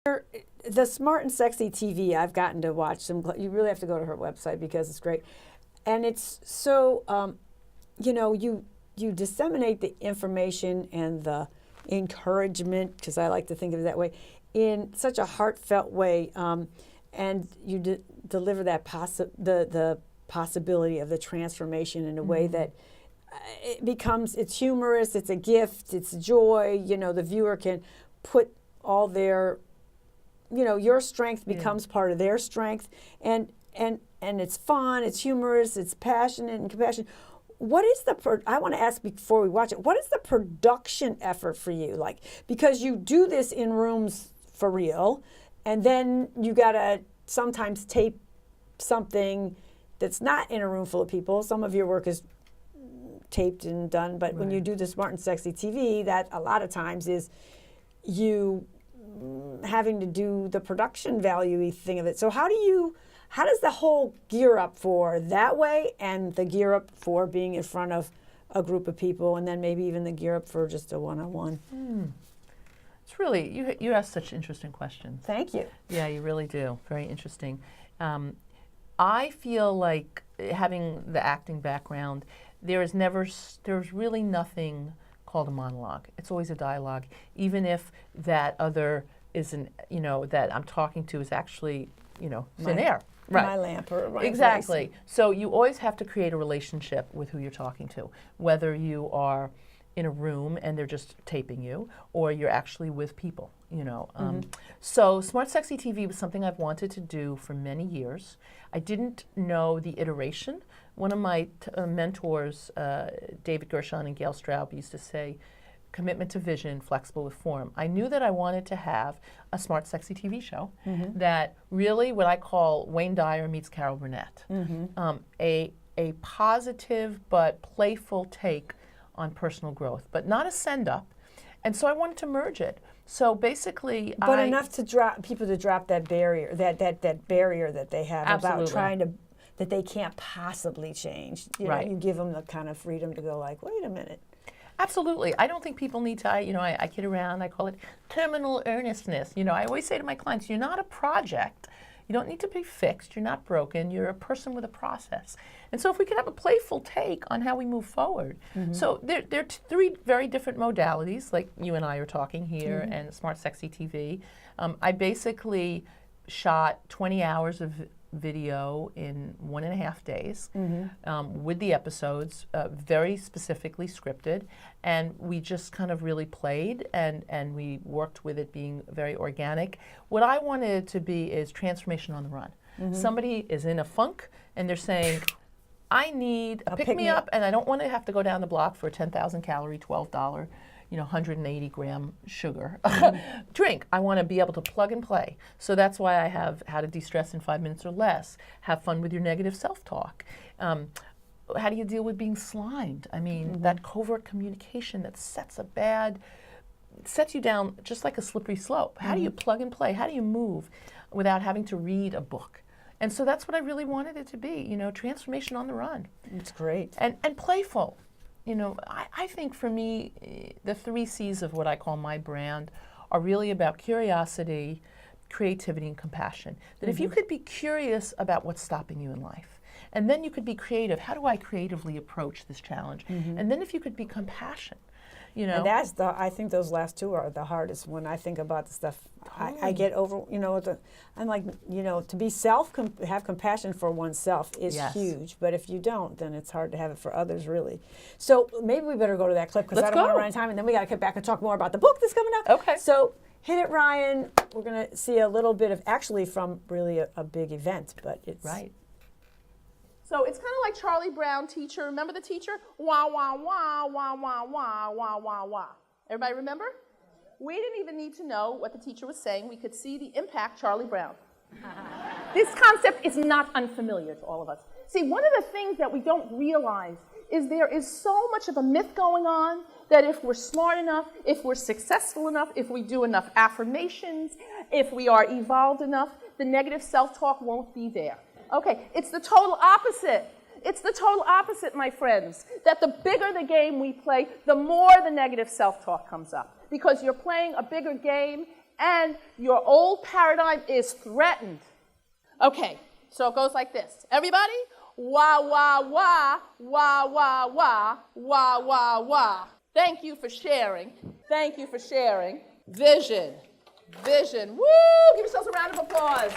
The Smart and Sexy TV, I've gotten to watch some. You really have to go to her website because it's great, and it's so you disseminate the information and the encouragement, because I like to think of it that way, in such a heartfelt way, and you deliver that the possibility of the transformation in a way that it's humorous, it's a gift, it's joy. The viewer can put all their, your strength becomes part of their strength, and it's fun, it's humorous, it's passionate and compassionate. What is I want to ask before we watch it, what is the production effort for you? Like, because you do this in rooms for real, and then you got to sometimes tape something that's not in a room full of people. Some of your work is taped and done, but when you do the Smart and Sexy TV, that a lot of times is you having to do the production value thing of it. So how does the whole gear up for that way, and the gear up for being in front of a group of people, and then maybe even the gear up for just a one-on-one? It's really, you ask such interesting questions. Thank you. Yeah, you really do. Very interesting. I feel like, having the acting background, there's really nothing called a monologue. It's always a dialogue, even if that other isn't, that I'm talking to is actually, thin air. Right. My lamp or my Exactly. voice. So you always have to create a relationship with who you're talking to, whether you are in a room and they're just taping you, or you're actually with people, So Smart Sexy TV was something I've wanted to do for many years. I didn't know the iteration. One of my mentors, David Gershon and Gail Straub, used to say, commitment to vision, flexible with form. I knew that I wanted to have a Smart Sexy TV show that really, what I call Wayne Dyre meets Carol Burnett. A positive but playful take on personal growth, but not a send-up. And so I wanted to merge it. So basically, enough to drop people to drop that barrier, that barrier that they have about trying to, that they can't possibly change. You give them the kind of freedom to go like, wait a minute. Absolutely. I don't think people need to, I kid around, I call it terminal earnestness. I always say to my clients, you're not a project. You don't need to be fixed. You're not broken. You're a person with a process. And so if we could have a playful take on how we move forward. So there are three very different modalities, like you and I are talking here, and Smart Sexy TV. I basically shot 20 hours of video in 1.5 days with the episodes, very specifically scripted, and we just kind of really played and we worked with it being very organic. What I wanted it to be is transformation on the run. Somebody is in a funk and they're saying, I need a pick-me-up, and I don't want to have to go down the block for a 10,000 calorie, $12, 180 gram sugar drink. I want to be able to plug and play. So that's why I have How to De-Stress in 5 Minutes or Less. Have fun with your negative self-talk. How do you deal with being slimed? I mean, that covert communication that sets you down just like a slippery slope. How do you plug and play? How do you move without having to read a book? And so that's what I really wanted it to be, transformation on the run. It's great. And playful. I think for me, the 3 C's of what I call my brand are really about curiosity, creativity, and compassion. That if you could be curious about what's stopping you in life, and then you could be creative, how do I creatively approach this challenge? And then if you could be compassionate, And I think those last 2 are the hardest when I think about the stuff. I get over, I'm like, to be have compassion for oneself is huge. But if you don't, then it's hard to have it for others, really. So maybe we better go to that clip, because I don't want to run out of time, and then we got to get back and talk more about the book that's coming out. Okay. So hit it, Ryan. We're going to see a little bit of, actually from really a big event, but it's... Right. So it's kind of like Charlie Brown, teacher. Remember the teacher? Wah, wah, wah, wah, wah, wah, wah, wah, wah. Everybody remember? We didn't even need to know what the teacher was saying. We could see the impact Charlie Brown. This concept is not unfamiliar to all of us. See, one of the things that we don't realize is there is so much of a myth going on that if we're smart enough, if we're successful enough, if we do enough affirmations, if we are evolved enough, the negative self-talk won't be there. Okay, it's the total opposite. It's the total opposite, my friends, that the bigger the game we play, the more the negative self-talk comes up, because you're playing a bigger game and your old paradigm is threatened. Okay, so it goes like this. Everybody, wah, wah, wah, wah, wah, wah, wah, wah, wah. Thank you for sharing. Thank you for sharing. Vision. Vision. Woo! Give yourselves a round of applause.